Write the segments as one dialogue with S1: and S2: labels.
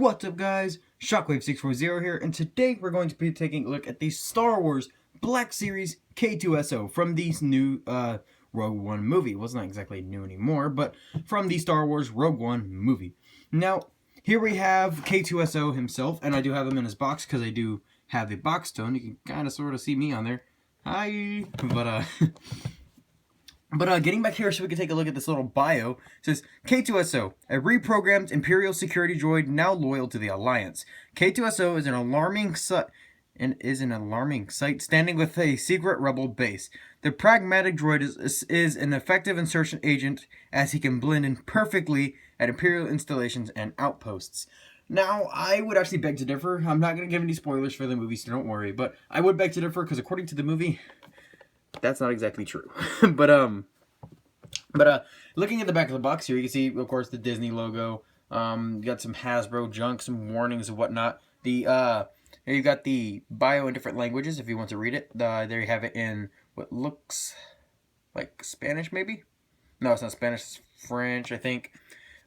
S1: What's up, guys? Shockwave640 here, and today we're going to be taking a look at the Star Wars Black Series K-2SO from the new Rogue One movie. Well, it's not exactly new anymore, but from the Star Wars Rogue One movie. Now, here we have K-2SO himself, and I do have him in his box because I do have the box tone. You can kind of sort of see me on there. Hi! But getting back here so we can take a look at this little bio. It says, K-2SO, a reprogrammed Imperial security droid now loyal to the Alliance. K-2SO is an alarming sight standing with a secret rebel base. The pragmatic droid is an effective insertion agent as he can blend in perfectly at Imperial installations and outposts. Now, I would actually beg to differ. I'm not going to give any spoilers for the movie, so don't worry. But I would beg to differ because according to the movie, that's not exactly true. but looking at the back of the box here, you can see, of course, the Disney logo. You got some Hasbro junk, some warnings and whatnot. Here you got the bio in different languages if you want to read it. There you have it in what looks like Spanish, maybe? No, it's not Spanish. It's French, I think.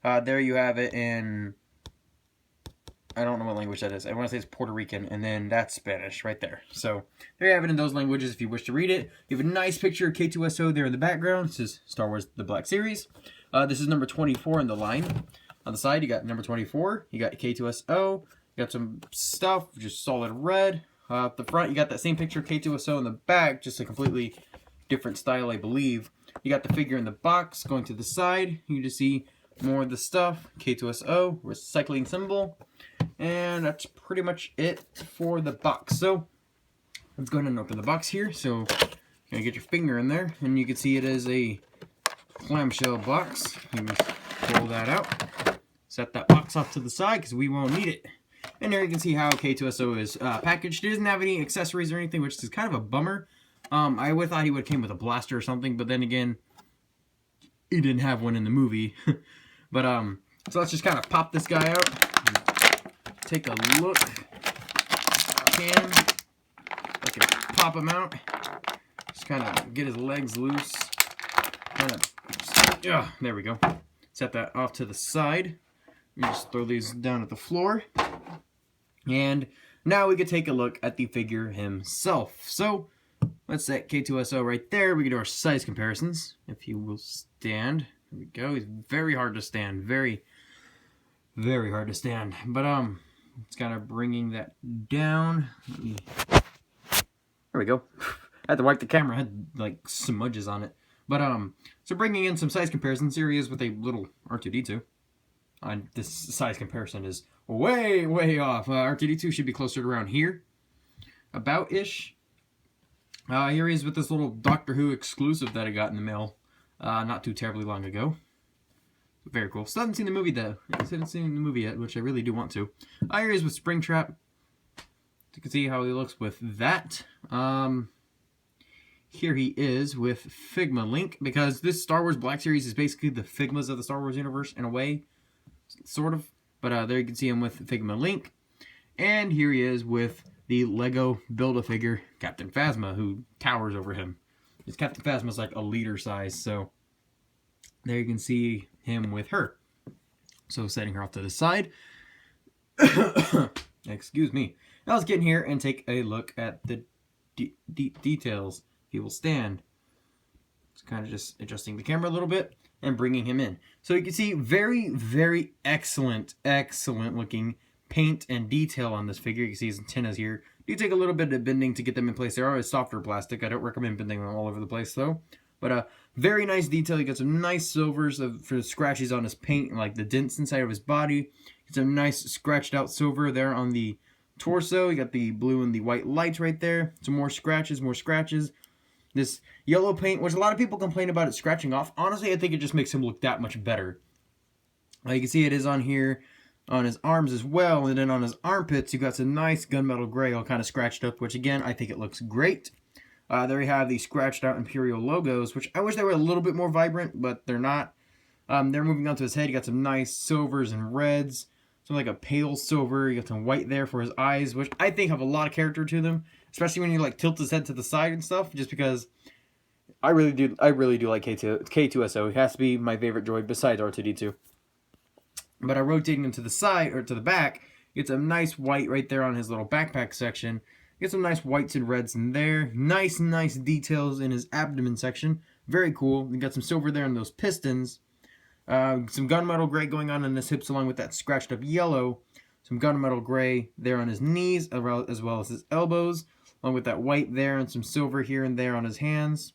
S1: There you have it in... I don't know what language that is. I want to say it's Puerto Rican, and then that's Spanish right there. So there you have it in those languages if you wish to read it. You have a nice picture of K-2SO there in the background. This is Star Wars The Black Series. This is number 24 in the line. On the side, you got number 24. You got K-2SO. You got some stuff, just solid red. At the front, you got that same picture of K-2SO in the back, just a completely different style, I believe. You got the figure in the box. Going to the side, you just see more of the stuff. K-2SO, recycling symbol. And that's pretty much it for the box. So let's go ahead and open the box here. So you're gonna get your finger in there, and you can see it is a clamshell box. You just pull that out, set that box off to the side because we won't need it. And there you can see how K-2SO is packaged. It doesn't have any accessories or anything, which is kind of a bummer. I would have thought he would have came with a blaster or something, but then again, he didn't have one in the movie. But so let's just kind of pop this guy out. Take a look. I can pop him out. Just kind of get his legs loose. There we go. Set that off to the side. We just throw these down at the floor. And now we can take a look at the figure himself. So let's set K-2SO right there. We can do our size comparisons. If he will stand. There we go. He's very hard to stand. Very, very hard to stand. But it's kind of bringing that down. There we go. I had to wipe the camera. I had like smudges on it. But so bringing in some size comparisons. Here he is with a little R2-D2. This size comparison is way, way off. R2-D2 should be closer to around here, about-ish. Here he is with this little Doctor Who exclusive that I got in the mail not too terribly long ago. Very cool. Still haven't seen the movie though. I haven't seen the movie yet, which I really do want to. Here he is with Springtrap. You can see how he looks with that. Here he is with Figma Link, because this Star Wars Black Series is basically the Figmas of the Star Wars universe in a way, sort of. But there you can see him with Figma Link. And here he is with the Lego Build-A-Figure Captain Phasma, who towers over him. This Captain Phasma's like a liter size, so there you can see him with her. So setting her off to the side. Excuse me. Now let's get in here and take a look at the details. He will stand. It's kind of just adjusting the camera a little bit and bringing him in. So you can see very, very excellent looking paint and detail on this figure. You can see his antennas here. You take a little bit of bending to get them in place. They are a softer plastic. I don't recommend bending them all over the place though. But very nice detail. You got some nice silvers for the scratches on his paint, like the dents inside of his body. Get some nice scratched out silver there on the torso. You got the blue and the white lights right there. Some more scratches, more scratches. This yellow paint, which a lot of people complain about it scratching off. Honestly, I think it just makes him look that much better. You can see it is on here on his arms as well. And then on his armpits, you got some nice gunmetal gray all kind of scratched up, which again, I think it looks great. There you have the scratched out Imperial logos, which I wish they were a little bit more vibrant, but they're not. They're moving on to his head. You got some nice silvers and reds. Some like a pale silver. You got some white there for his eyes, which I think have a lot of character to them. Especially when you like tilt his head to the side and stuff, just because I really do like K-2SO. He has to be my favorite droid besides R2-D2. But rotating him to the side, or to the back, gets a nice white right there on his little backpack section. Get some nice whites and reds in there. Nice details in his abdomen section. Very cool. You got some silver there in those pistons. Some gunmetal gray going on in his hips along with that scratched up yellow. Some gunmetal gray there on his knees as well as his elbows, along with that white there and some silver here and there on his hands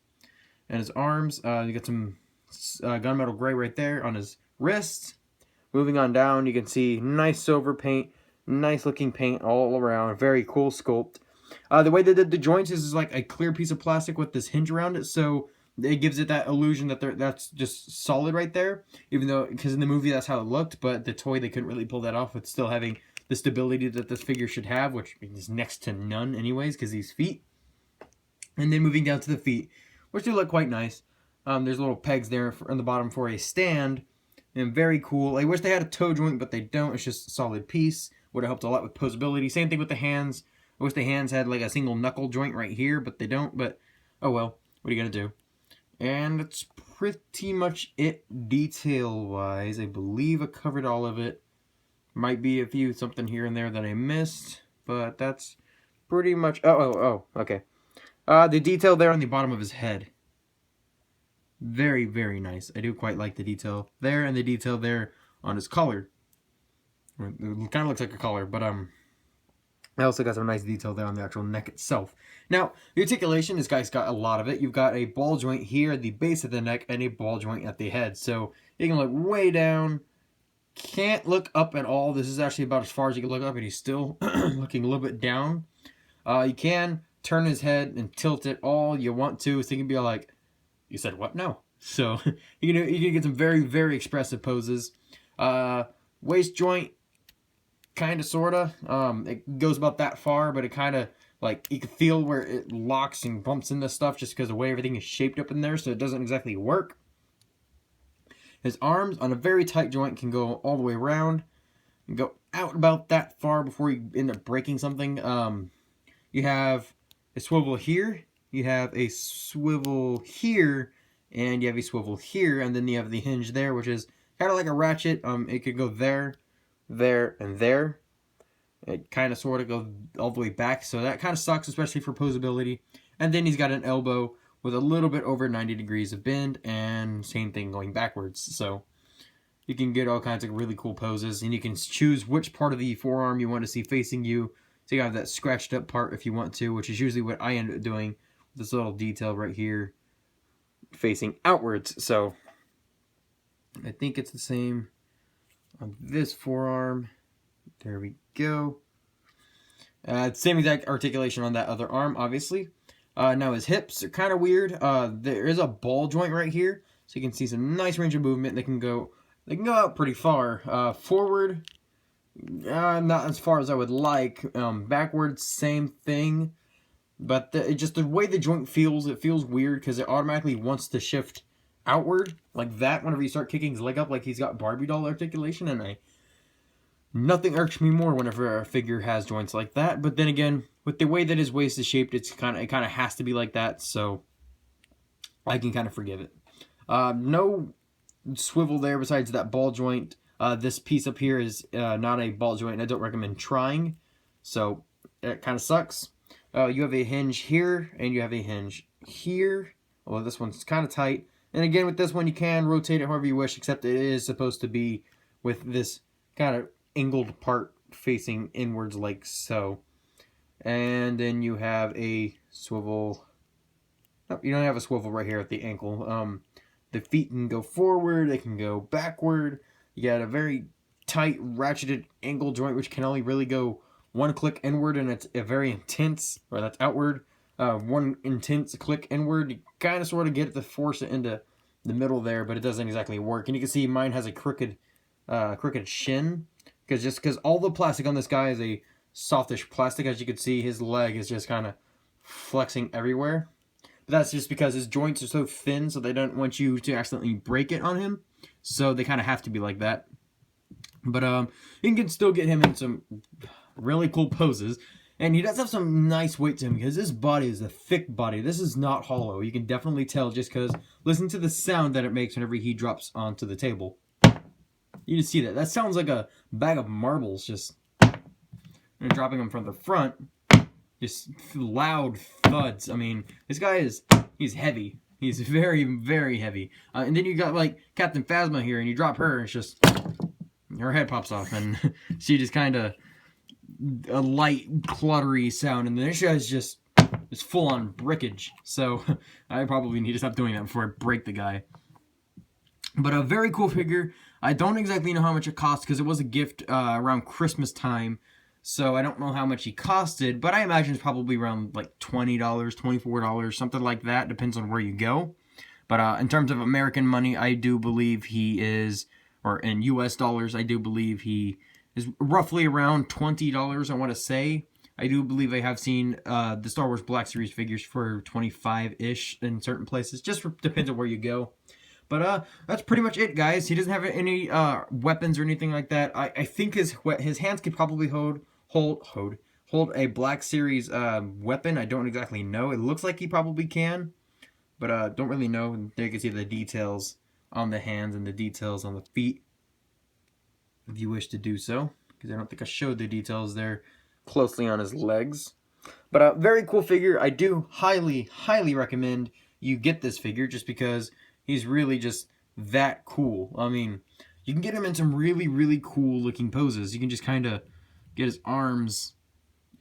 S1: and his arms. You got some gunmetal gray right there on his wrists. Moving on down, you can see nice silver paint, nice looking paint all around. Very cool sculpt. The way they did the joints is like a clear piece of plastic with this hinge around it, so it gives it that illusion that that's just solid right there. Even though, because in the movie that's how it looked, but the toy they couldn't really pull that off with still having the stability that this figure should have, which is next to none anyways, because these feet. And then moving down to the feet, which do look quite nice. There's little pegs there on the bottom for a stand, and very cool. I wish they had a toe joint, but they don't. It's just a solid piece. Would have helped a lot with posability. Same thing with the hands. I wish the hands had like a single knuckle joint right here, but they don't. But oh well, what are you gonna do? And that's pretty much it detail-wise. I believe I covered all of it. Might be a few something here and there that I missed, but that's pretty much... Oh, okay. The detail there on the bottom of his head. Very, very nice. I do quite like the detail there and the detail there on his collar. It kind of looks like a collar, but I also got some nice detail there on the actual neck itself. Now, the articulation, this guy's got a lot of it. You've got a ball joint here at the base of the neck and a ball joint at the head. So you can look way down. Can't look up at all. This is actually about as far as you can look up, and he's still looking a little bit down. You can turn his head and tilt it all you want to, so you can be like, you said what? No. So you can get some very, very expressive poses. Waist joint, kind of, sort of. It goes about that far, but it kind of, like, you can feel where it locks and bumps into stuff just because of the way everything is shaped up in there, so it doesn't exactly work. His arms on a very tight joint can go all the way around and go out about that far before you end up breaking something. You have a swivel here, you have a swivel here, and you have a swivel here, and then you have the hinge there, which is kind of like a ratchet. It could go there, there, and there. It kind of sort of goes all the way back, so that kind of sucks, especially for posability. And then he's got an elbow with a little bit over 90 degrees of bend, and same thing going backwards. So you can get all kinds of really cool poses, and you can choose which part of the forearm you want to see facing you. So you have that scratched up part if you want to, which is usually what I end up doing. This little detail right here facing outwards. So I think it's the same on this forearm. There we go. Same exact articulation on that other arm, obviously. Now his hips are kind of weird. There is a ball joint right here, so you can see some nice range of movement. They can go out pretty far. Forward, not as far as I would like. Backwards, same thing. But just the way the joint feels, it feels weird because it automatically wants to shift outward like that whenever you start kicking his leg up, like he's got Barbie doll articulation, and nothing irks me more whenever a figure has joints like that. But then again, with the way that his waist is shaped, it kind of has to be like that, so I can kind of forgive it. No swivel there besides that ball joint. This piece up here is not a ball joint, and I don't recommend trying, so it kind of sucks. You have a hinge here, and you have a hinge here. Although this one's kind of tight. And again, with this one, you can rotate it however you wish, except it is supposed to be with this kind of angled part facing inwards like so. And then you have a swivel. Nope, you don't have a swivel right here at the ankle. The feet can go forward, they can go backward. You got a very tight ratcheted ankle joint, which can only really go one click inward, and it's a very intense, or that's outward. One intense click inward. You kind of sort of get it to force it into the middle there, but it doesn't exactly work. And you can see mine has a crooked shin, because all the plastic on this guy is a softish plastic. As you can see, his leg is just kind of flexing everywhere. But that's just because his joints are so thin, so they don't want you to accidentally break it on him. So they kind of have to be like that. But you can still get him in some really cool poses. And he does have some nice weight to him, because his body is a thick body. This is not hollow. You can definitely tell just because listen to the sound that it makes whenever he drops onto the table. You just see that. That sounds like a bag of marbles just and dropping them from the front. Just loud thuds. I mean, this guy he's heavy. He's very, very heavy. And then you got like Captain Phasma here, and you drop her, and it's just her head pops off, and she just kind of a light, cluttery sound, and this guy's just full on brickage. So I probably need to stop doing that before I break the guy. But a very cool figure. I don't exactly know how much it cost because it was a gift around Christmas time. So I don't know how much he costed, but I imagine it's probably around like $20, $24, something like that. Depends on where you go. But in terms of American money, I do believe he is, or in US dollars, I do believe he is roughly around $20, I want to say. I do believe I have seen the Star Wars Black Series figures for 25-ish in certain places. Just depends on where you go. But that's pretty much it, guys. He doesn't have any weapons or anything like that. I think his hands could probably hold a Black Series weapon. I don't exactly know. It looks like he probably can, but don't really know. And there you can see the details on the hands and the details on the feet, if you wish to do so, because I don't think I showed the details there closely on his legs. But a very cool figure. I do highly, highly recommend you get this figure just because he's really just that cool. I mean, you can get him in some really, really cool looking poses. You can just kind of get his arms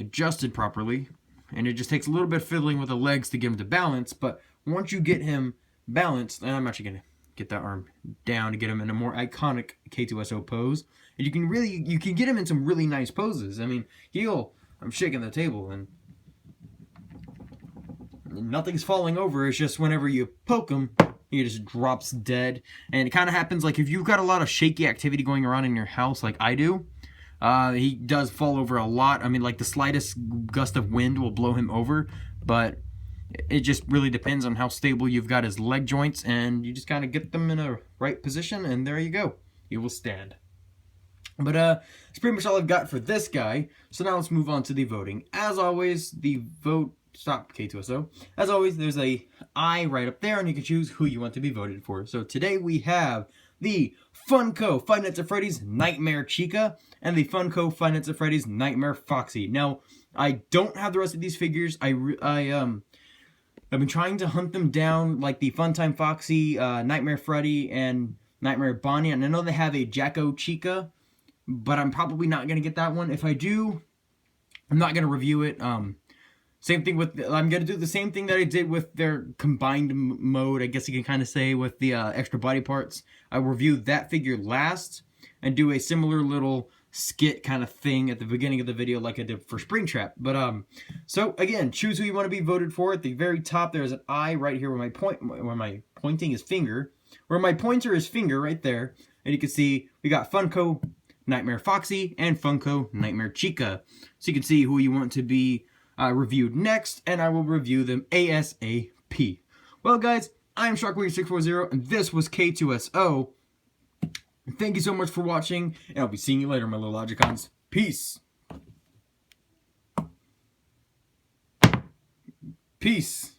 S1: adjusted properly, and it just takes a little bit of fiddling with the legs to get him to balance, but once you get him balanced, and I'm actually going to get that arm down to get him in a more iconic K-2SO pose, and you can get him in some really nice poses. I mean, I'm shaking the table, and nothing's falling over. It's just whenever you poke him, he just drops dead. And it kind of happens like if you've got a lot of shaky activity going around in your house like I do, he does fall over a lot. I mean, like the slightest gust of wind will blow him over, but it just really depends on how stable you've got his leg joints, and you just kind of get them in a right position, and there you go. He will stand. But that's pretty much all I've got for this guy. So now let's move on to the voting. As always, the vote... Stop, K-2SO. As always, there's a I right up there, and you can choose who you want to be voted for. So today we have the Funko Five Nights at Freddy's Nightmare Chica and the Funko Five Nights at Freddy's Nightmare Foxy. Now, I don't have the rest of these figures. I've been trying to hunt them down, like the Funtime Foxy, Nightmare Freddy, and Nightmare Bonnie. And I know they have a Jacko Chica, but I'm probably not going to get that one. If I do, I'm not going to review it. Same thing with, I'm going to do the same thing that I did with their combined mode, I guess you can kind of say, with the extra body parts. I'll review that figure last and do a similar little skit kind of thing at the beginning of the video like I did for Springtrap. But, so again, choose who you want to be voted for. At the very top, there's an I right here where my pointing is finger. Where my pointer is finger right there. And you can see we got Funko Nightmare Foxy and Funko Nightmare Chica. So you can see who you want to be reviewed next, and I will review them ASAP. Well, guys, I'm Sharkwing640, and this was K-2SO. Thank you so much for watching, and I'll be seeing you later, my little Logicons. Peace. Peace.